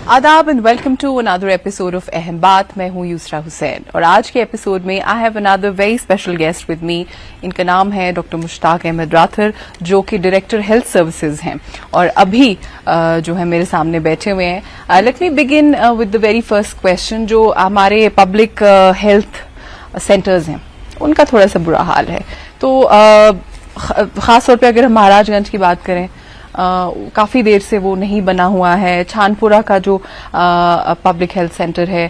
आदाब and welcome to another episode of Aham Baat. मैं हूं यूसरा हुसैन और आज के एपिसोड में I have another very special guest with me. इनका नाम है डॉक्टर मुश्ताक अहमद राथर, जो कि डायरेक्टर हेल्थ सर्विसेज हैं और अभी जो है मेरे सामने बैठे हुए हैं। Let me begin with the very first question. जो हमारे पब्लिक हेल्थ सेंटर्स हैं उनका थोड़ा सा बुरा हाल है, तो खास तौर पे अगर हम महाराजगंज की बात करें, काफी देर से वो नहीं बना हुआ है। छानपुरा का जो पब्लिक हेल्थ सेंटर है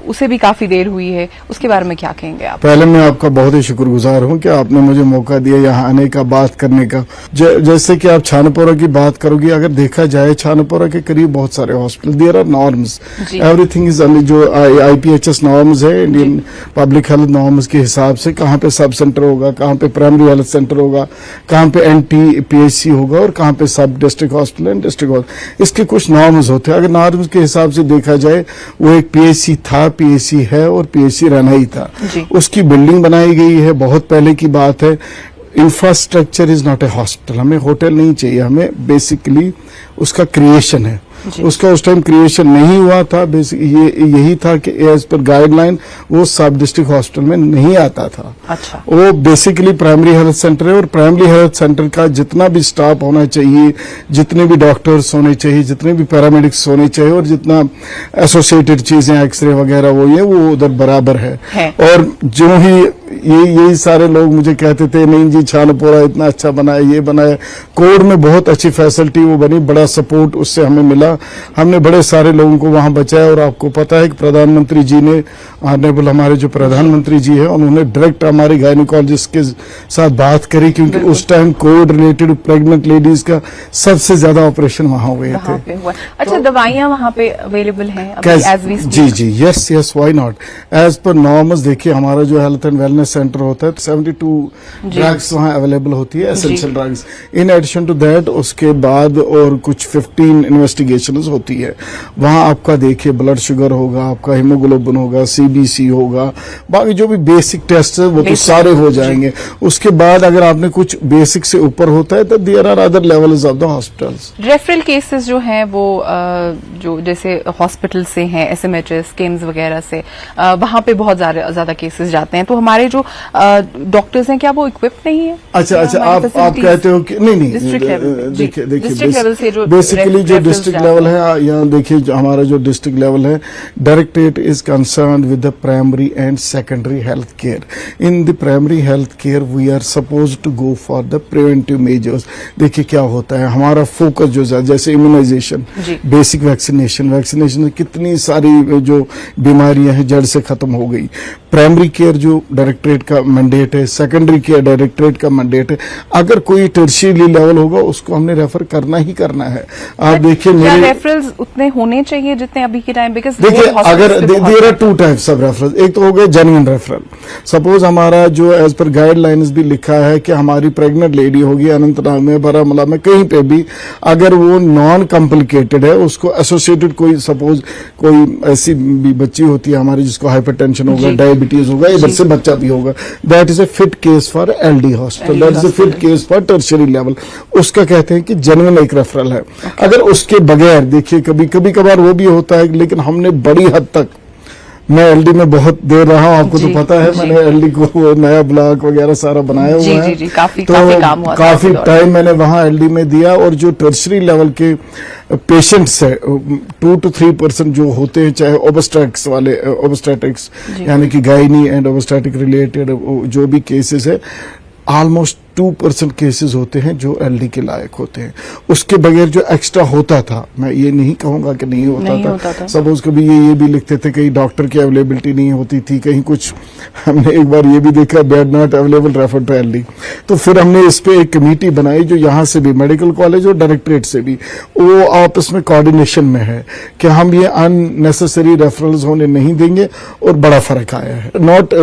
उसे भी काफी देर हुई है, उसके बारे में क्या कहेंगे आप? पहले मैं आपका बहुत ही शुक्रगुजार हूं कि आपने मुझे मौका दिया यहाँ आने का, बात करने का। जैसे कि आप छानपुरा की बात करोगे, अगर देखा जाए छानपुरा के करीब बहुत सारे hospital, there are norms, everything is जो IPHS नॉर्म्स है, इंडियन पब्लिक हेल्थ नॉर्म्स के हिसाब से कहाँ पे सब सेंटर होगा, कहाँ पे प्राइमरी हेल्थ सेंटर होगा, कहाँ पे NTPHC होगा और कहाँ पे सब district hospital and district hospital. इसके कुछ नॉर्म्स होते हैं। अगर नॉर्म्स के हिसाब से देखा जाए, वो एक PHC था, PHC है और PHC रहना ही था। उसकी बिल्डिंग बनाई गई है, बहुत पहले की बात है। Infrastructure is not a hospital. हमें होटल नहीं चाहिए, हमें बेसिकली उसका क्रिएशन है। उसका उस टाइम क्रिएशन नहीं हुआ था। यही था कि एज पर गाइडलाइन वो सब डिस्ट्रिक्ट हॉस्पिटल में नहीं आता था। अच्छा। वो बेसिकली प्राइमरी हेल्थ सेंटर है और प्राइमरी हेल्थ सेंटर का जितना भी स्टाफ होना चाहिए, जितने भी डॉक्टर्स होने चाहिए, जितने भी पैरामेडिक्स होने चाहिए और जितना एसोसिएटेड चीजें, एक्सरे वगैरह वो उधर बराबर है। और जो ही यही सारे लोग मुझे कहते थे, नहीं जी छानपुरा इतना अच्छा बना है, ये बना है। कोड में बहुत अच्छी फैसिलिटी वो बनी, बड़ा सपोर्ट उससे हमें मिला। हमने बड़े सारे लोगों को वहां बचाया और आपको पता है कि प्रधानमंत्री जी ने, ऑनरेबल हमारे जो प्रधानमंत्री जी है, उन्होंने डायरेक्ट हमारे गायनिकोलॉजिस्ट के साथ बात करी, क्योंकि उस time Covid related pregnant ladies का सबसे ज्यादा ऑपरेशन वहां हुए थे। अच्छा, दवाइयां वहां पे अवेलेबल हैं एज वी स्पीक? जी, yes, why not. As per norms देखिए, हमारा जो हेल्थ एंड वेलनेस सेंटर होता है, 72 ड्रग्स वहां अवेलेबल होती है, essential drugs. In addition to that उसके बाद और कुछ 15 इन्वेस्टिगेशन होती है। वहां आपका देखिए ब्लड शुगर होगा, आपका हीमोग्लोबिन होगा, CBC होगा, बाकी जो भी बेसिक टेस्ट है वो तो सारे हो जाएंगे। उसके बाद अगर आपने कुछ बेसिक से ऊपर होता है तो there are other levels of the hospitals. Referral cases जो हैं वो जो जैसे हॉस्पिटल से हैं, SMHS, KIMS वगैरह से, वहां पे बहुत ज्यादा केसेस जाते हैं। तो हमारे जो डॉक्टर्स हैं, क्या वो इक्विप्ड नहीं है? अच्छा, आप कहते हो कि नहीं, देखिए बेसिकली जो डिस्ट्रिक्ट लेवल है, यहाँ देखिए हमारा जो डिस्ट्रिक्ट लेवल है, directorate is concerned with the primary and secondary health care. In the primary health care we are suppose to go for the preventive measures. देखिए क्या होता है, हमारा फोकस जो जैसे इम्यूनाइजेशन, बेसिक वैक्सीनेशन कितनी सारी जो बीमारियां हैं जड़ से खत्म हो गई। प्राइमरी केयर जो डायरेक्टरेट का मैंडेट है, सेकेंडरी केयर डायरेक्टरेट का मैंडेट है। अगर कोई टर्शियरी लेवल होगा उसको हमने रेफर करना ही करना है। आप देखिए रेफरल्स उतने होने चाहिए जितने अभी के टाइम, बिकॉज देखिए अगर there are 2 types of referral. एक तो हो गया जेन्युइन रेफरल। सपोज हमारा जो एज पर गाइडलाइंस भी लिखा है कि हमारी प्रेग्नेंट लेडी होगी अनंतनाग में, बारामूला में, कहीं पे भी, अगर वो नॉन कॉम्प्लिकेटेड है, उसको एसोसिएटेड कोई सपोज कोई ऐसी भी बच्ची होती है हमारी जिसको हाइपरटेंशन होगा, डायबिटीज होगा, इधर से बच्चा भी होगा, that is a fit case for LD hospital, that is a fit case for tertiary level. उसका कहते हैं कि जेन्युइन एक रेफरल है। अगर उसके बगैर देखिए कभी कभार वो भी होता है, लेकिन हमने बड़ी हद तक, मैं LD में बहुत देर रहा हूँ, आपको तो पता है, मैंने LD को नया ब्लॉक वगैरह सारा बनाया हुआ है। काफी काम हुआ, काफी टाइम मैंने वहां LD में दिया। और जो टर्शरी लेवल के पेशेंट्स है, 2 to 3% जो होते हैं, चाहे ओबस्ट्रैटिक्स वाले, ओबस्ट्रैटिक्स यानी कि गायनी एंड ओबस्ट्रैटिक रिलेटेड जो भी केसेस है, ऑलमोस्ट 2% केसेस होते हैं जो LD के लायक होते हैं। उसके बगैर जो एक्स्ट्रा होता था, मैं ये नहीं कहूंगा कि नहीं होता था। सपोज कभी ये भी लिखते थे, कहीं डॉक्टर की अवेलेबिलिटी नहीं होती थी, कहीं कुछ। हमने एक बार ये भी देखा, bed not available, refer to LD। तो फिर हमने इस पे एक कमेटी बनाई जो यहाँ से भी, मेडिकल कॉलेज और डायरेक्टरेट से भी, वो आपस में कोऑर्डिनेशन में है कि हम ये अननेसेसरी रेफरल्स होने नहीं देंगे और बड़ा फर्क आया है। नॉट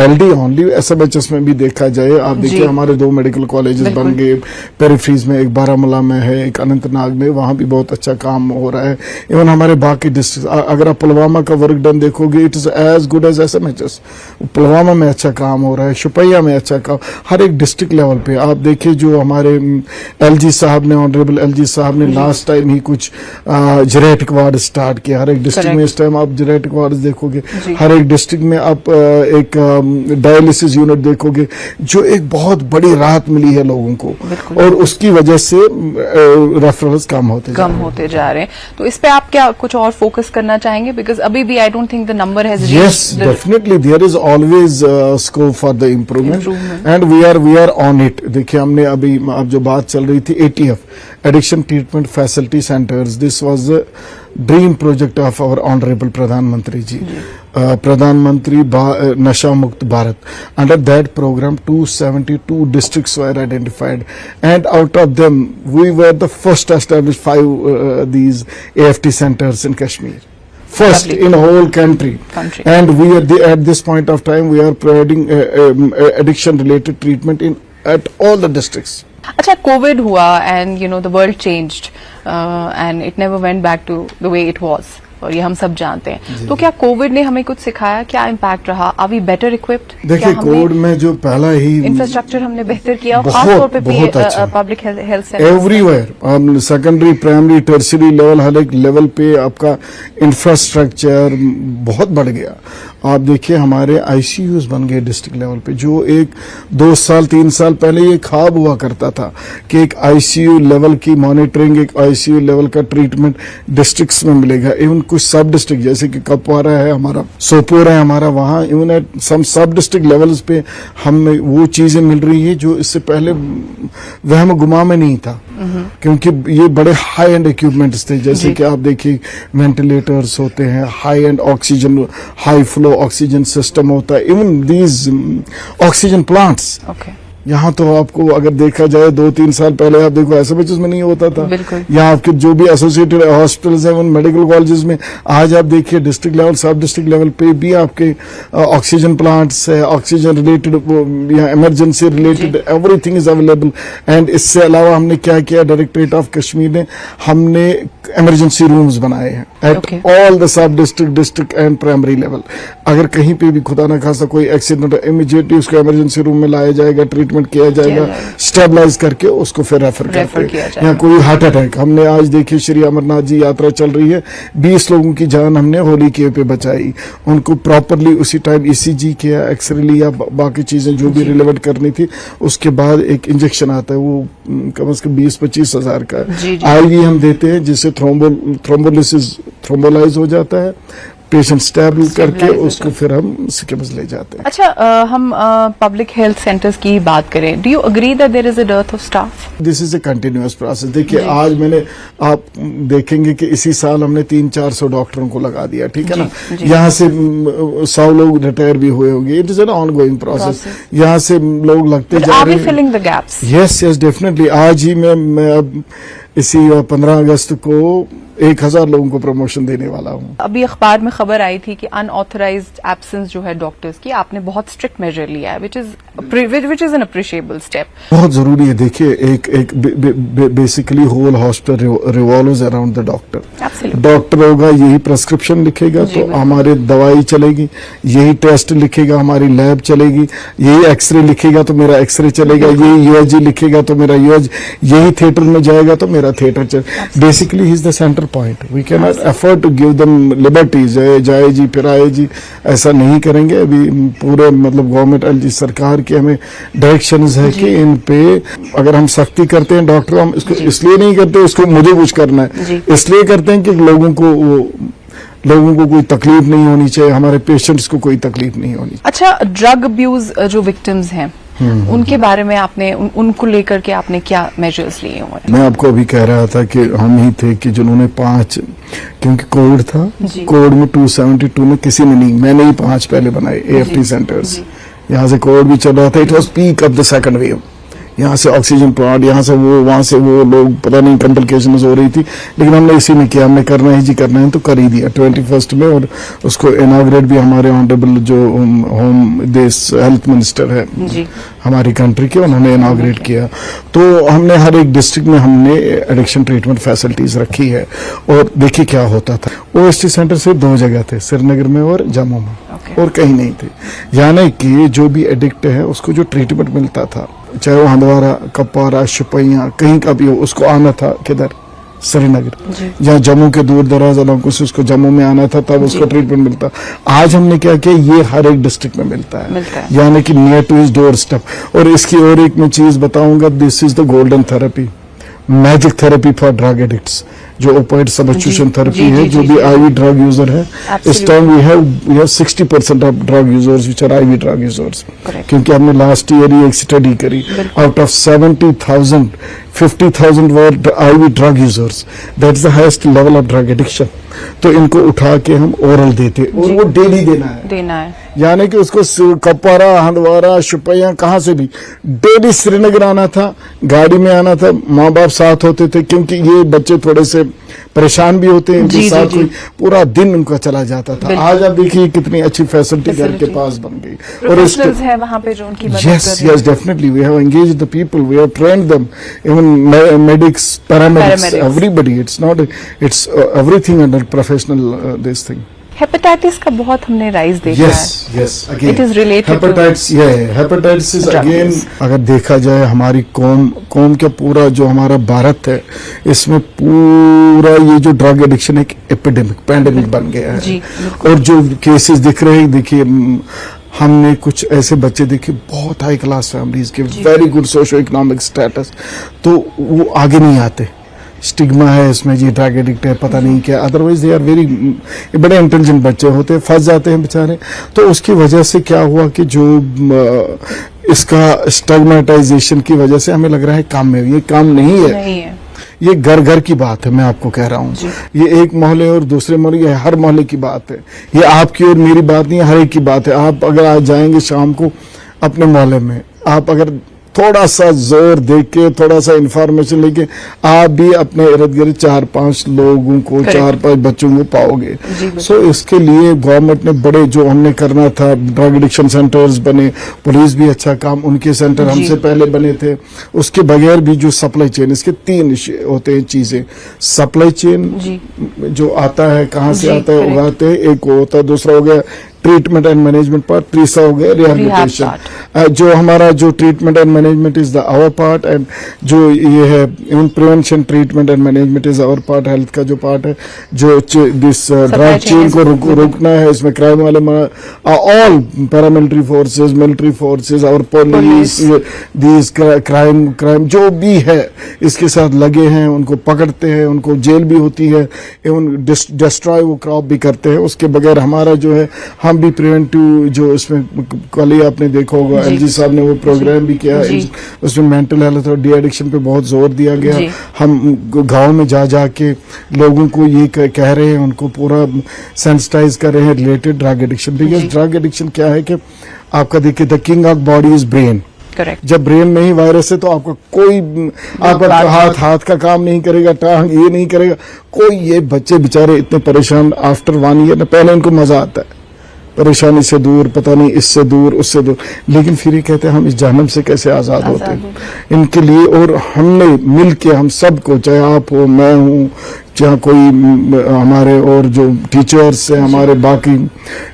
LD ओनली, SMHS में भी देखा जाए, आप देखिए हमारे 2 मेडिकल कॉलेजेस बन गए, पेरिफेरीज में, एक बारामूला में है, एक अनंतनाग में, वहां भी बहुत अच्छा काम हो रहा है। इवन हमारे बाकी डिस्ट्रिक्ट, अगर आप पुलवामा का वर्क डन देखोगे, it is as good as SMHS। Pulwama में अच्छा काम हो रहा है, शुपैया में अच्छा काम, हर एक डिस्ट्रिक्ट लेवल पे आप देखिए। जो हमारे LG साहब ने, ऑनरेबल LG साहब ने लास्ट टाइम ही कुछ जेरेटिक वार्ड स्टार्ट किया हर एक डिस्ट्रिक्ट में। इस टाइम आप जेरेटिक वार्ड देखोगे, हर एक डिस्ट्रिक्ट में आप एक डायलिसिस यूनिट देखोगे, जो एक बहुत बड़ी राहत मिली है लोगों को, और उसकी वजह से रेफरल्स कम होते जा रहे हैं। तो इस पे आप क्या कुछ और फोकस करना चाहेंगे? बिकॉज अभी भी I don't think the number has Yes, definitely there is always scope for the improvement and we are on it। देखिए हमने अभी, अब जो बात चल रही थी ATF addiction treatment facility centres, this was the dream project of our honourable प्रधानमंत्री जी, प्रधानमंत्री Nasha Mukt Bharat. Under that program 272 districts were identified and out of them we were the first to establish 5 these AFT centers in Kashmir, first in whole country. And we are at this point of time we are providing addiction related treatment at all the districts. अच्छा, covid हुआ and you know the world changed and it never went back to the way it was, और ये हम सब जानते हैं। तो क्या कोविड ने हमें कुछ सिखाया? क्या इम्पैक्ट रहा? Are we better equipped? देखिए कोविड में जो पहला ही इंफ्रास्ट्रक्चर हमने बेहतर किया, खासतौर पे public health centre everywhere, secondary, primary, tertiary level, हर एक लेवल पे आपका इंफ्रास्ट्रक्चर बहुत बढ़ गया। आप देखिए हमारे ICUs बन गए डिस्ट्रिक्ट लेवल पे, जो एक 2 साल 3 साल पहले ये ख्वाब हुआ करता था कि एक ICU लेवल की मॉनिटरिंग, एक ICU लेवल का ट्रीटमेंट डिस्ट्रिक्ट्स में मिलेगा। इवन कुछ सब डिस्ट्रिक्ट जैसे कि कपवारा है हमारा, सोपोर है हमारा, वहाँ इवन एट सम सब डिस्ट्रिक्ट लेवल्स पे हमें वो चीजें मिल रही है जो इससे पहले वहम गुमा में नहीं था, क्योंकि ये बड़े हाई एंड इक्विपमेंट्स थे। जैसे कि आप देखिए वेंटिलेटर्स होते हैं, high and oxygen, high flow oxygen system होता है, इवन दीज ऑक्सीजन प्लांट्स। यहाँ तो आपको अगर देखा जाए 2-3 साल पहले आप देखो SMHS में नहीं होता था। यहाँ आपके जो भी एसोसिएटेड हॉस्पिटल्स हैं, उन मेडिकल कॉलेजेस में आज आप देखिए डिस्ट्रिक्ट लेवल, सब डिस्ट्रिक्ट लेवल पे भी आपके ऑक्सीजन प्लांट्स है, ऑक्सीजन रिलेटेड, यहाँ emergency related everything is available. And इससे अलावा हमने क्या किया, डायरेक्टरेट ऑफ कश्मीर ने, हमने इमरजेंसी रूम्स बनाए हैं at all the sub district and primary level. अगर कहीं पे भी खुदा न खासा कोई एक्सीडेंट, इमीडिएटली उसको इमरजेंसी रूम में लाया जाएगा, ट्रीटमेंट किया जाएगा, स्टेबलाइज करके उसको फिर रेफर करते हैं। यहाँ कोई हार्ट अटैक, हमने आज देखिए श्री अमरनाथ जी यात्रा चल रही है, 20 लोगों की जान हमने होली के पे बचाई, उनको प्रॉपरली उसी टाइम ECG किया, एक्सरे लिया, बाकी चीजें जो भी रिलेवेंट करनी थी। उसके बाद एक इंजेक्शन आता है, वो कम से कम 20-25 हजार का IV हम देते हैं, जिससे थ्रोम्बोलाइज हो जाता है, पेशेंट स्टेबल करके उसको फिर हम सिकेम्स ले जाते हैं। अच्छा, हम पब्लिक हेल्थ सेंटर्स की बात करें, do you agree that there is a dearth of staff? This is a continuous process. देखिए आज मैंने, आप देखेंगे कि इसी साल हमने 300-400 डॉक्टरों को लगा दिया, ठीक है ना। यहाँ से 100 लोग रिटायर भी हुए होंगे। It is an ongoing process, यहाँ से लोग लगते जा रहे हैं। Filling the gaps? Yes definitely. आज ही मैं अब इसी 15 अगस्त को 1000 लोगों को प्रमोशन देने वाला हूँ। अभी अखबार में खबर आई थी कि अनऑथराइज्ड एब्सेंस जो है डॉक्टर्स की, आपने बहुत स्ट्रिक्ट मेजर लिया है, which is an appreciable step. बहुत जरूरी है। देखिए एक basically whole hospital revolves around the doctor. Doctor होगा, यही प्रेस्क्रिप्शन लिखेगा तो हमारी दवाई चलेगी, यही टेस्ट लिखेगा हमारी लैब चलेगी, यही एक्सरे लिखेगा तो मेरा एक्सरे चलेगा, यही USG लिखेगा तो मेरा USG, यही थिएटर में जाएगा तो मेरा थिएटर चलेगा। Basically he is the centre point. We can not afford to give them liberty, जाए जी फिर आए जी, ऐसा नहीं करेंगे। अभी पूरे मतलब गवर्नमेंट LG सरकार की हमें डायरेक्शंस है कि इन पे अगर हम सख्ती करते हैं, डॉक्टर हम इसको इसलिए नहीं करते उसको मुझे कुछ करना है, इसलिए करते हैं कि लोगों को कोई तकलीफ नहीं होनी चाहिए, हमारे पेशेंट्स को कोई तकलीफ नहीं होनी चाहिए। अच्छा, ड्रग अब्यूज जो विक्टिम्स हैं उनके बारे में आपने उनको लेकर के आपने क्या मेजर्स लिए हुए? मैं आपको अभी कह रहा था कि हम ही थे कि जिन्होंने 5, क्योंकि कोविड था, कोविड में 272 में किसी ने नहीं, मैंने ही 5 पहले बनाए AFT सेंटर्स। यहाँ से कोविड भी चल रहा था, it was peak of the second wave. यहाँ से ऑक्सीजन प्लांट, यहाँ से वो, वहाँ से वो, लोग पता नहीं कॉम्प्लिकेशन हो रही थी, लेकिन हमने इसी में किया, हमने करना है जी, करना है तो कर ही दिया 21 में। और उसको इनाग्रेट भी हमारे ऑनरेबल जो होम देश हेल्थ मिनिस्टर है जी हमारी कंट्री के, उन्होंने इनाग्रेट किया। तो हमने हर एक डिस्ट्रिक्ट में हमने एडिक्शन ट्रीटमेंट फैसिलिटीज रखी है। और देखिए क्या होता था, ओएसटी सेंटर से 2 जगह थे, श्रीनगर में और जम्मू में, और कहीं नहीं थे। यानी कि जो भी एडिक्ट है उसको जो ट्रीटमेंट मिलता था, चाहे वो हंदवारा, कपवारा, शुपैया, कहीं का भी हो, उसको आना था किधर, श्रीनगर। जहाँ जम्मू के दूर दराज इलाकों से उसको जम्मू में आना था, तब उसको ट्रीटमेंट मिलता। आज हमने क्या किया, ये हर एक डिस्ट्रिक्ट में मिलता है। यानी कि near to his doorstep. और इसकी और एक मैं चीज बताऊंगा, this is the golden therapy, magic therapy for drug addicts, जो ओपाइड सब्स्टिट्यूशन थेरेपी है। जो भी आईवी ड्रग यूजर है, इस time we have 60% of drug users which are IV drug users. क्योंकि हमने लास्ट ईयर ही एक स्टडी करी, out of 70,000 50,000 were IV drug users, that is the highest level of drug addiction. तो इनको उठा के हम ओरल देते, और वो डेली देना है। यानी कि उसको कपवारा, हंदवारा, शुपैया, कहाँ से भी डेली श्रीनगर आना था, गाड़ी में आना था, माँ बाप साथ होते थे, क्योंकि ये बच्चे थोड़े से परेशान भी होते हैं, इनके साथ कोई पूरा दिन उनका चला जाता था। आज आप देखिए कितनी अच्छी फैसिलिटी घर के पास बन गई। और प्रोफेशनल्स हैं वहाँ पे जो उनकी मदद कर रहे हैं। yes definitely we have engaged the people, we have trained them, even medics, paramedics, everybody. It's everything under professional this thing. Hepatitis का बहुत हमने राइज देखा है। yes again It is related to hepatitis is again, अगर देखा जाए हमारी कौम का पूरा जो हमारा भारत है, इसमें पूरा ये जो ड्रग एडिक्शन एक एपिडेमिक, पैंडेमिक बन गया है। और जो केसेस दिख रहे हैं, देखिए हमने कुछ ऐसे बच्चे देखे बहुत हाई क्लास फैमिलीज के, very good socio economic status, तो वो आगे नहीं आते। स्टिग्मा है इसमें, जी ड्रग एडिक्ट है, पता नहीं क्या, अदरवाइज दे आर वेरी, बड़े इंटेलिजेंट बच्चे होते हैं, फंस जाते हैं बेचारे। तो उसकी वजह से क्या हुआ कि जो इसका स्टिग्मेटाइजेशन की वजह से हमें लग रहा है काम में, ये काम नहीं है। ये घर घर की बात है, मैं आपको कह रहा हूँ। ये एक मोहल्ले और दूसरे मोहल्ले, ये हर मोहल्ले की बात है। ये आपकी और मेरी बात नहीं है, हर एक की बात है। आप अगर आज जाएंगे शाम को अपने मोहल्ले में, आप अगर थोड़ा सा जोर देख के, थोड़ा सा इंफॉर्मेशन लेके, आप भी अपने इर्द गिर्द 4-5 लोगों को, 4-5 बच्चों को पाओगे। सो इसके लिए गवर्नमेंट ने बड़े, जो हमने करना था, ड्रग एडिक्शन सेंटर्स बने, पुलिस भी अच्छा काम, उनके सेंटर हमसे पहले बने थे। उसके बगैर भी जो सप्लाई चेन, इसके 3 होते हैं चीजें। सप्लाई चेन जो आता है, कहाँ से आता है, उगाते हैं, एक वो होता है। दूसरा हो गया ट्रीटमेंट एंड मैनेजमेंट पार्ट, तीसरा हो गया रिहैबिलिटेशन। जो हमारा जो treatment and management is the our part, and जो ये है in prevention, treatment and management is our part, health का जो पार्ट है, जो दिस ड्रग चेन को रोकना है। इसमें क्राइम वाले, all paramilitary forces, military forces, our police, this crime जो भी है इसके साथ लगे हैं, उनको पकड़ते हैं, उनको जेल भी होती है, एवं डिस्ट्रॉय वो क्रॉप भी करते हैं। उसके बगैर हमारा जो है, हम भी प्रिवेंटिव, जो इसमें कल ही आपने देखा होगा, एलजी साहब ने वो प्रोग्राम भी किया, उसमें मेंटल हेल्थ और डी एडिक्शन पे बहुत जोर दिया गया। हम गांव में जा के लोगों को ये कह रहे हैं, उनको पूरा सेंसिटाइज कर रहे हैं related drug addiction. Because drug addiction क्या है कि आपका देखिए, the king of body is brain. जब ब्रेन में ही वायरस है तो आपका कोई, आपका हाथ का काम नहीं करेगा, टांग ये नहीं करेगा कोई। ये बच्चे बेचारे इतने परेशान आफ्टर 1 ईयर, पहले इनको मजा आता है, परेशानी से दूर, पता नहीं इससे दूर उससे दूर, लेकिन फिर ये कहते हैं हम इस जहन्नम से कैसे आजाद होते हैं इनके लिए। और हमने मिल के, हम सबको, चाहे आप हो, मैं हूँ, चाहे कोई हमारे और जो टीचर्स हैं, हमारे बाकी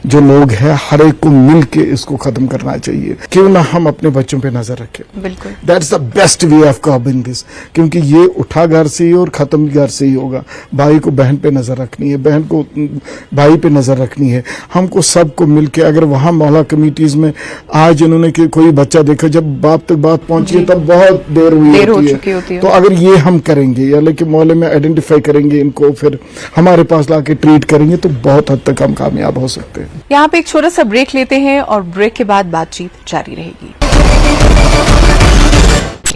जो लोग हैं, हर एक को मिल के इसको खत्म करना चाहिए। क्यों ना हम अपने बच्चों पे नजर रखें। बिल्कुल, that's the best way of curbing this, क्योंकि ये उठा घर से ही और खत्म घर से ही होगा। भाई को बहन पे नजर रखनी है, बहन को भाई पे नजर रखनी है। हमको सबको मिल के, अगर वहां मोहल्ला कमेटीज में आज इन्होंने कोई बच्चा देखा, जब बाप तक बात पहुंची है तब बहुत देर हुई होती है। तो अगर ये हम करेंगे, या लेकिन मोहल्ले में आइडेंटिफाई करेंगे इनको, फिर हमारे पास लाके ट्रीट करेंगे, तो बहुत हद तक हम कामयाब हो सकते हैं। यहाँ पे एक छोटा सा ब्रेक लेते हैं और ब्रेक के बाद बातचीत जारी रहेगी।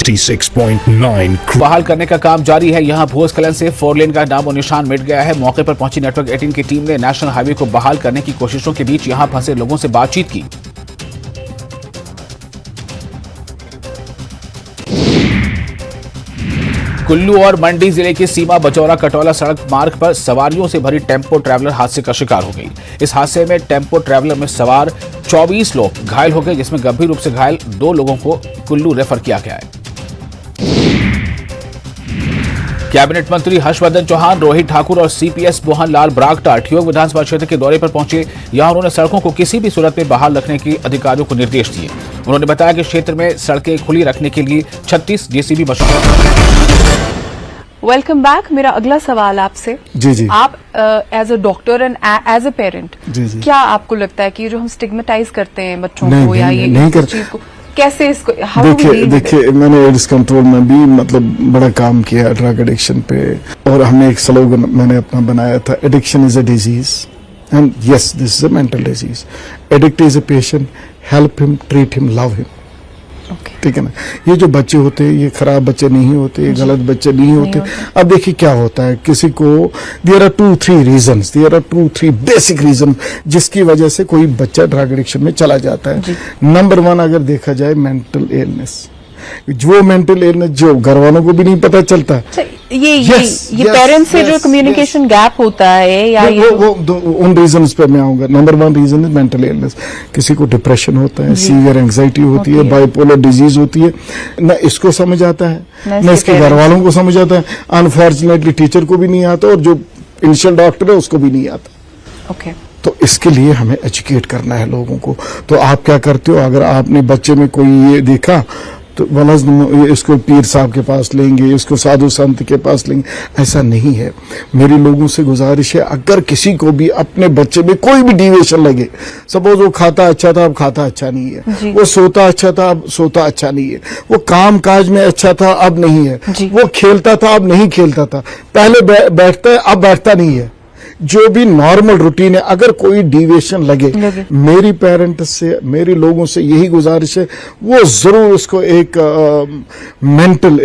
96.9 बहाल करने का काम जारी है। यहाँ भूस्खलन से 4 लेन का नामो निशान मिट गया है। मौके पर पहुंची नेटवर्क 18 की टीम ने नेशनल हाईवे को बहाल करने की कोशिशों के बीच यहाँ फंसे लोगों से बातचीत की। कुल्लू और मंडी जिले की सीमा बचौरा कटौला सड़क मार्ग पर सवारियों से भरी टेम्पो ट्रैवलर हादसे का शिकार हो गई। इस हादसे में टेम्पो ट्रैवलर में सवार 24 लोग घायल हो गए, जिसमें गंभीर रूप से घायल 2 लोगों को कुल्लू रेफर किया गया है। कैबिनेट मंत्री हर्षवर्धन चौहान, रोहित ठाकुर और सीपीएस मोहन लाल ब्रागटा ठियोग विधानसभा क्षेत्र के दौरे पर पहुंचे। यहां उन्होंने सड़कों को किसी भी सूरत में बहाल रखने के अधिकारियों को निर्देश दिए। उन्होंने बताया कि क्षेत्र में सड़कें खुली रखने के लिए 36 जेसीबी मशीनें। Welcome back. मेरा अगला सवाल आपसे, जी आप as a doctor and as a parent, जी। क्या आपको लगता है कि जो हम स्टिग्मेटाइज करते हैं बच्चों नहीं, को या नहीं, ये नहीं इस कर- चीज को कैसे इसको देखिए मैंने एड्स कंट्रोल में भी मतलब बड़ा काम किया ड्रग एडिक्शन पे, और हमने एक स्लोगन मैंने अपना बनाया था, addiction is a disease and yes this is a mental disease. Addict is a patient, help him, treat him, love him. ठीक है ना। ये जो बच्चे होते हैं ये खराब बच्चे नहीं होते, ये गलत बच्चे नहीं होते। अब देखिए क्या होता है, किसी को देयर आर 2-3 बेसिक रीजन जिसकी वजह से कोई बच्चा ड्रग एडिक्शन में चला जाता है। नंबर 1 अगर देखा जाए मेंटल इलनेस, वो मेंटल इलनेस जो घर वालों को भी नहीं पता चलता। ये पेरेंट्स से जो कम्युनिकेशन गैप होता है या उन रीजंस पे मैं आऊंगा। Number 1 reason is mental illness. किसी को डिप्रेशन होता है, सीवियर एंग्जाइटी होती है, बाइपोलर डिजीज होती है, न इसको समझ आता है न इसके घर वालों को समझ आता है। अनफॉर्चुनेटली टीचर को भी नहीं आता और जो इनिशियल डॉक्टर है उसको भी नहीं आता। ओके, तो इसके लिए हमें एजुकेट करना है लोगों को। तो आप क्या करते हो, अगर आपने बच्चे में कोई ये देखा तो इसको पीर साहब के पास लेंगे, इसको साधु संत के पास लेंगे, ऐसा नहीं है। मेरी लोगों से गुजारिश है, अगर किसी को भी अपने बच्चे में कोई भी डिविएशन लगे, सपोज वो खाता अच्छा था अब खाता अच्छा नहीं है, वो सोता अच्छा था अब सोता अच्छा नहीं है, वो काम काज में अच्छा था अब नहीं है, वो खेलता था अब नहीं खेलता था, पहले बैठता है अब बैठता नहीं है, जो भी नॉर्मल रूटीन है, अगर कोई डिविएशन लगे मेरी पेरेंट्स से, मेरी लोगों से यही गुजारिश है, वो जरूर उसको एक मेंटल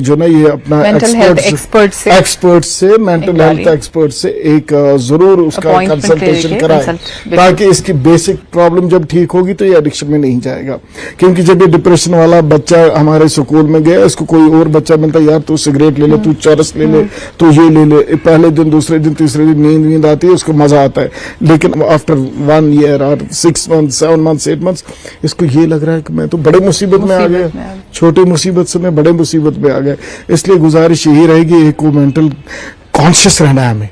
जो ना ये अपना एक्सपर्ट से मेंटल हेल्थ एक्सपर्ट से एक जरूर उसका कंसल्टेशन कराए, ताकि इसकी बेसिक प्रॉब्लम जब ठीक होगी तो ये एडिक्शन में नहीं जाएगा। क्योंकि जब ये डिप्रेशन वाला बच्चा हमारे स्कूल में गया, इसको कोई और बच्चा मिलता, यार तू सिगरेट ले ले, तू चरस ले ले, तू ये ले ले, पहले दिन दूसरे दिन तीसरे दिन नींद आती है, उसको मजा आता है। लेकिन आफ्टर 1 ईयर और 6 मंथ्स 7 मंथ्स 8 मंथ्स इसको ये लग रहा है कि मैं तो बड़े मुसीबत में आ गया, छोटे मुसीबत से मैं बड़े मुसीबत में आ गया। इसलिए गुजारिश यही रहेगी, एक को मेंटल कॉन्शियस रहना है हमें।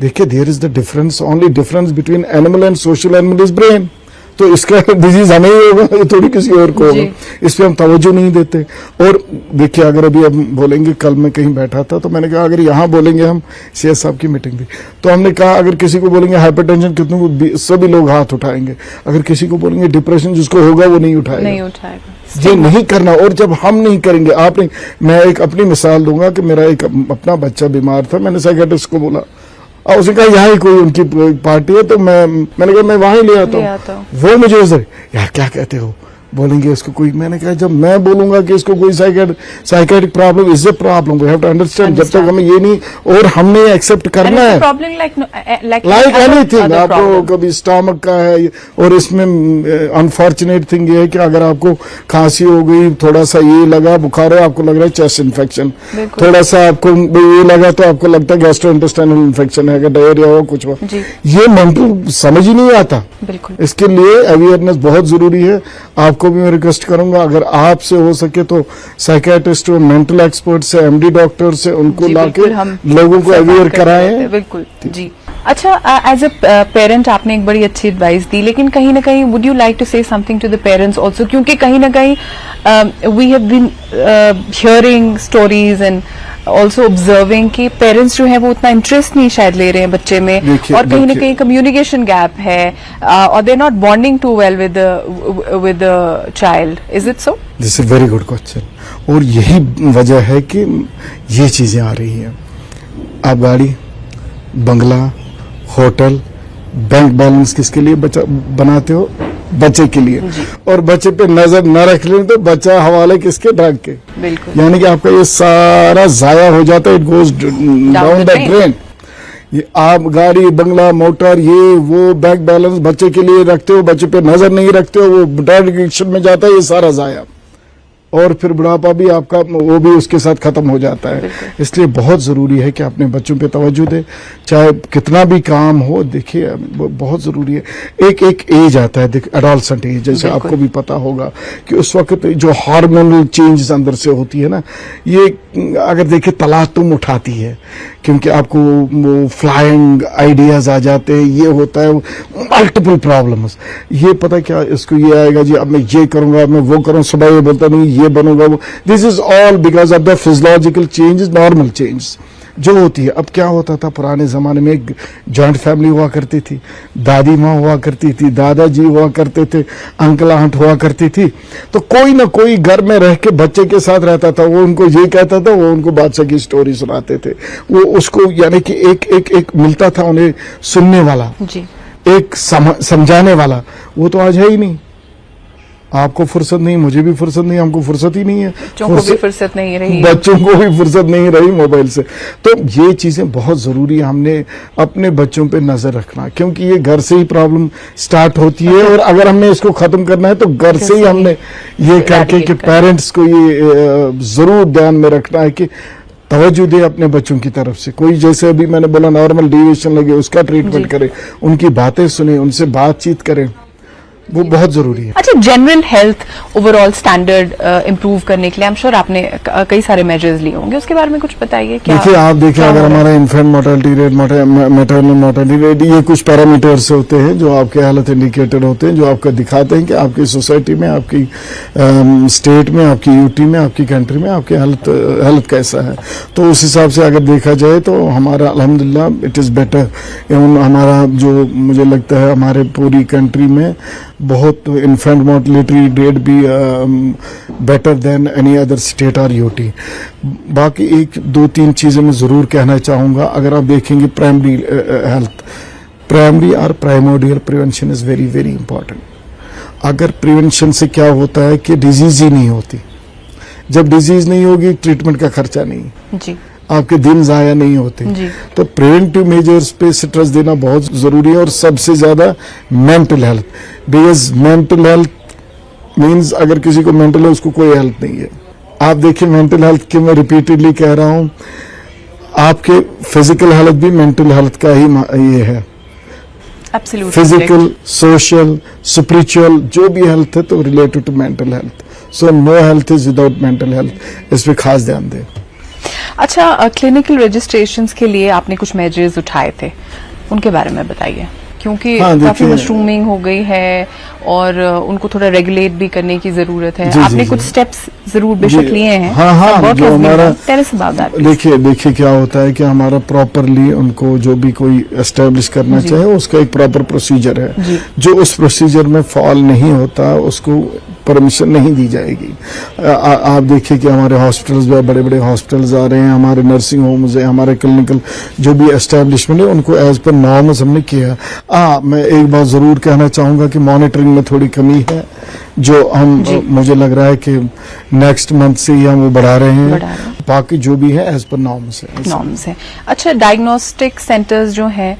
देखिए there is the difference, only difference between animal and social animal is brain. तो इसका डिजीज हमें ही होगा, ये थोड़ी किसी और को होगा। इस पे हम तवज्जो नहीं देते। और देखिए अगर अभी हम बोलेंगे, कल मैं कहीं बैठा था तो मैंने कहा अगर यहाँ बोलेंगे, हम सीएस साहब की मीटिंग थी तो हमने कहा अगर किसी को बोलेंगे हाइपरटेंशन कितने, सभी लोग हाथ उठाएंगे। अगर किसी को बोलेंगे डिप्रेशन, जिसको होगा वो नहीं उठाएगा। ये नहीं करना। और जब हम नहीं करेंगे, आप नहीं, मैं एक अपनी मिसाल दूंगा कि मेरा एक अपना बच्चा बीमार था, मैंने साइकियाट्रिस्ट को बोला और उसने कहा यहाँ ही कोई उनकी पार्टी है, तो मैंने कहा मैं वहां ही ले आता हूँ। वो मुझे यार क्या कहते हो, बोलेंगे इसको कोई, मैंने कहा जब मैं बोलूंगा कि इसको कोई psychiatric problem is a problem, we have to understand. जब तक हमें ये नहीं और हमने एक्सेप्ट करना है, लाइक एनीथिंग, आपको कभी स्टमक का है, और इसमें अनफॉर्चुनेट थिंग ये है कि अगर आपको खांसी हो गई, थोड़ा सा ये लगा, बुखार है, आपको लग रहा है चेस्ट इन्फेक्शन, थोड़ा सा आपको ये लगा तो आपको लगता है गैस्ट्रोइंटेस्टाइनल इन्फेक्शन है, डायरिया हो, कुछ हो, ये मेंटल समझ ही नहीं आता। इसके लिए अवेयरनेस बहुत जरूरी है। आपको भी मैं रिक्वेस्ट करूंगा, अगर आपसे हो सके तो साइकियाट्रिस्ट और मेंटल एक्सपर्ट से, एमडी डॉक्टर से, उनको लाके लोगों को अवेयर कराएं। बिल्कुल जी। अच्छा, एज अ पेरेंट आपने एक बड़ी अच्छी एडवाइस दी, लेकिन कहीं ना कहीं would you like to say something to the parents also, क्योंकि कहीं ना कहीं we have been hearing stories and also observing कि पेरेंट्स जो है वो उतना इंटरेस्ट नहीं शायद ले रहे हैं बच्चे में, और कहीं ना कहीं कम्युनिकेशन गैप है, और they are not bonding too well with the child. Is it so? This is very good question. और यही वजह है कि ये चीजें आ रही हैं। आप गाड़ी, बंगला, होटल, बैंक बैलेंस किसके लिए बचा बनाते हो? बच्चे के लिए। और बच्चे पे नजर न रख लें तो बच्चा हवाले किसके? ड्रग के। यानी कि आपका ये सारा जाया हो जाता है, it goes down the drain. ये आप गाड़ी, बंगला, मोटर, ये वो बैंक बैलेंस बच्चे के लिए रखते हो, बच्चे पे नजर नहीं रखते हो, वो ड्रग एडिक्शन में जाता है, ये सारा जाया। और फिर बुढ़ापा भी आपका वो भी उसके साथ खत्म हो जाता है। इसलिए बहुत जरूरी है कि अपने बच्चों पे तवज्जो दे, चाहे कितना भी काम हो। देखिए बहुत जरूरी है। एक एज आता है, देख एडोलसेंट एज, जैसे आपको भी पता होगा कि उस वक्त जो हार्मोनल चेंजेस अंदर से होती है ना, ये अगर देखिए तलाक तुम उठाती है, क्योंकि आपको वो फ्लाइंग आइडियाज आ जाते हैं, ये होता है मल्टीपल प्रॉब्लम्स। ये पता क्या इसको ये आएगा जी, अब मैं ये करूंगा, अब मैं वो करूँ, सुबह ये बोलता नहीं ये बनूंगा वो। This is all because of the physiological changes, normal changes जो होती है। अब क्या होता था पुराने जमाने में, एक जॉइंट फैमिली हुआ करती थी, दादी माँ हुआ करती थी, दादाजी हुआ करते थे, अंकल आंट हुआ करती थी। तो कोई ना कोई घर में रह के बच्चे के साथ रहता था, वो उनको ये कहता था, वो उनको बादशाह की स्टोरी सुनाते थे। वो उसको यानी कि एक मिलता था उन्हें सुनने वाला जी, एक समझाने वाला। वो तो आज है ही नहीं। आपको फुर्सत नहीं, मुझे भी फुर्सत नहीं, हमको फुर्सत ही नहीं है, बच्चों को भी फुर्सत नहीं रही, बच्चों को भी फुर्सत नहीं रही मोबाइल से। तो ये चीजें बहुत जरूरी है, हमने अपने बच्चों पे नजर रखना, क्योंकि ये घर से ही प्रॉब्लम स्टार्ट होती है। और अगर हमने इसको खत्म करना है तो घर से ही हमने ये करके कि पेरेंट्स को ये जरूर ध्यान में रखना है कि तवज्जो दे अपने बच्चों की तरफ से। कोई जैसे अभी मैंने बोला नॉर्मल डिविएशन लगे, उसका ट्रीटमेंट करे, उनकी बातें सुने, उनसे बातचीत करें, वो बहुत जरूरी है। अच्छा, general health overall standard improve करने के लिए आई एम श्योर आपने कई सारे मेजर्स लिए होंगे, उसके बारे में कुछ बताइए। क्या देखिए, आप देखिए अगर हमारा infant mortality rate, maternal mortality rate, ये कुछ पैरामीटर्स होते हैं जो आपके हेल्थ इंडिकेटर होते हैं, जो आपका दिखाते हैं कि आपकी सोसाइटी में, आपकी स्टेट में, आपकी यूटी में, आपकी कंट्री में आपकी हेल्थ कैसा है। तो उस हिसाब से अगर देखा जाए तो हमारा अल्हम्दुलिल्लाह इट इज बेटर। हमारा जो मुझे लगता है हमारे पूरी कंट्री में बहुत इन्फेंट मोर्टेलिटी रेट भी better than any other state और यूटी। बाकी एक दो तीन चीजें मैं जरूर कहना चाहूंगा। अगर आप देखेंगे प्राइमरी हेल्थ, प्राइमरी और primordial prevention is very very important. अगर प्रिवेंशन से क्या होता है कि डिजीज ही नहीं होती। जब डिजीज नहीं होगी ट्रीटमेंट का खर्चा नहीं जी, आपके दिन जाया नहीं होते। तो प्रिवेंटिव मेजर्स पे स्ट्रेस देना बहुत जरूरी है। और सबसे ज्यादा mental health, because mental health means अगर किसी को मेंटल है उसको कोई हेल्थ नहीं है। आप देखिए मेंटल हेल्थ के मैं रिपीटेडली कह रहा हूं, आपके फिजिकल हेल्थ भी मेंटल हेल्थ का ही ये है। फिजिकल, सोशल, स्पिरिचुअल जो भी हेल्थ है तो related to mental health. So no health is without mental health, इस पे खास ध्यान दें। अच्छा, क्लिनिकल रजिस्ट्रेशंस के लिए आपने कुछ मेजर्स उठाए थे, उनके बारे में बताइए, क्योंकि काफी मशरूमिंग हो गई है और उनको थोड़ा रेगुलेट भी करने की जरूरत है। आपने कुछ स्टेप्स जरूर बेशक लिए हैं। हाँ, जो हमारा देखिए क्या होता है कि हमारा प्रॉपरली उनको जो भी कोई एस्टेब्लिश करना चाहे उसका एक प्रॉपर प्रोसीजर है। जो उस प्रोसीजर में फॉल नहीं होता उसको परमिशन नहीं दी जाएगी। आप देखिए कि हमारे हॉस्पिटल्स में बड़े बड़े हॉस्पिटल्स आ रहे हैं, हमारे नर्सिंग होम्स है, हमारे क्लिनिकल जो भी एस्टेब्लिशमेंट है उनको एज पर नॉर्म्स हमने किया। मैं एक बात जरूर कहना चाहूंगा कि मॉनिटरिंग में थोड़ी कमी है, जो हम मुझे लग रहा है कि नेक्स्ट मंथ से ही हम वो बढ़ा रहे हैं। बाकी जो भी है एज पर नॉर्म्स है। अच्छा, डायग्नोस्टिक सेंटर्स जो हैं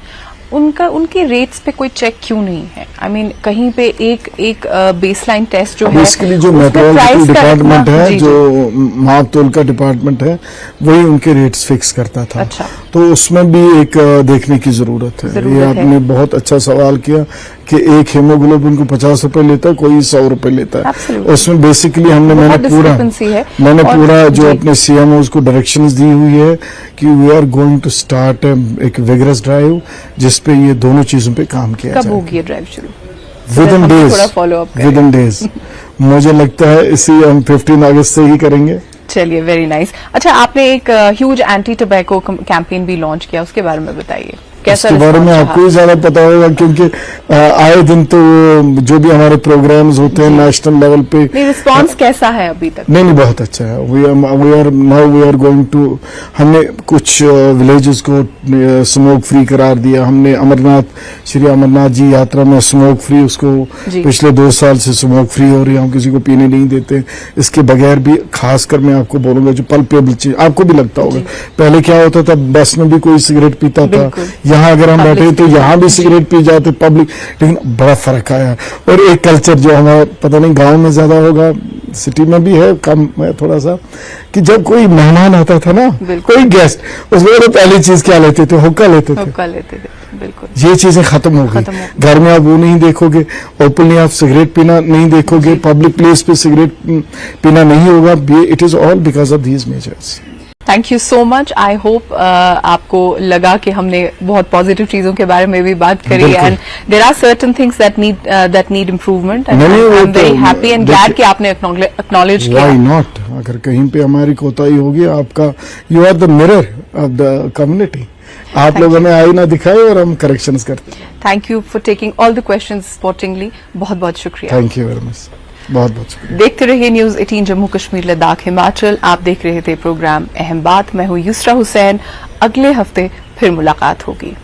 उनके रेट्स पे कोई चेक क्यों नहीं है? आई मीन कहीं पे एक बेसलाइन टेस्ट जो है, बेसिकली जो मेट्रोलॉजिकल डिपार्टमेंट है, जो माप तोल का डिपार्टमेंट है, वही उनके रेट्स फिक्स करता था। अच्छा। तो उसमें भी एक देखने की जरूरत है। ये आपने बहुत अच्छा सवाल किया कि एक हीमोग्लोबिन को 50 रुपए लेता है, कोई 100 रुपए लेता है। उसमें बेसिकली मैंने पूरा जो अपने सीएमओ को डायरेक्शंस दी हुई है कि we are going to start एक विगरस ड्राइव जिसपे ये दोनों चीजों पे काम किया जाए। कब होगी ये ड्राइव शुरू? विद इन डेज मुझे लगता है इसी हम 15 अगस्त से ही करेंगे। चलिए, वेरी नाइस। अच्छा, आपने एक ह्यूज एंटी टोबैको कैंपेन भी लॉन्च किया, उसके बारे में बताइए। इसके बारे में आपको ही ज्यादा पता होगा, क्योंकि आए दिन तो जो भी हमारे प्रोग्राम्स होते हैं नेशनल लेवल पे। रिस्पांस कैसा है अभी तक? नहीं, बहुत अच्छा है। वी आर गोइंग टू, हमने कुछ विलेजेस को स्मोक फ्री करार दिया। हमने श्री अमरनाथ जी यात्रा में स्मोक फ्री, उसको पिछले 2 साल से स्मोक फ्री हो रही है, हम किसी को पीने नहीं देते। इसके बगैर भी खासकर मैं आपको बोलूंगा जो पल्पेबल चीज, आपको भी लगता होगा, पहले क्या होता था बस में भी कोई सिगरेट पीता था, यहाँ अगर हम बैठे तो यहाँ भी सिगरेट पी जाते पब्लिक, लेकिन बड़ा फर्क आया। और एक कल्चर जो हमारा पता नहीं गांव में ज्यादा होगा, सिटी में भी है, कम है थोड़ा सा, कि जब कोई मेहमान आता था ना, बिल्कुल। कोई गेस्ट, उसमें तो पहली चीज क्या लेते थे? हुक्का लेते थे। हुक्का लेते थे, बिल्कुल। ये चीजें खत्म हो गई। खत्म हो घर में आप वो नहीं देखोगे, ओपनली आप सिगरेट पीना नहीं देखोगे, पब्लिक प्लेस पे सिगरेट पीना नहीं होगा। It is all because of these measures. Thank you so much. I hope आपको लगा कि हमने बहुत पॉजिटिव चीजों के बारे में भी बात करी, बिल्कुल। And there are certain things that need improvement, and नहीं, आई वो एम वेरी तो हैप्पी एंड देखिए- ग्लैड कि आपने एक्नॉलेज किया। Why not? अगर कहीं पे हमारी कोताही होगी, आपका, you are the mirror of the community. आप Thank लोग you. हमें आईना दिखाए और हम करेक्शंस करते हैं। Thank you for taking all the questions sportingly. बहुत बहुत शुक्रिया। थैंक यू वेरी मच, बहुत बहुत शुक्रिया। देखते रहिए न्यूज 18 जम्मू कश्मीर लद्दाख हिमाचल। आप देख रहे थे प्रोग्राम अहम बात। मैं हूं युसरा हुसैन। अगले हफ्ते फिर मुलाकात होगी।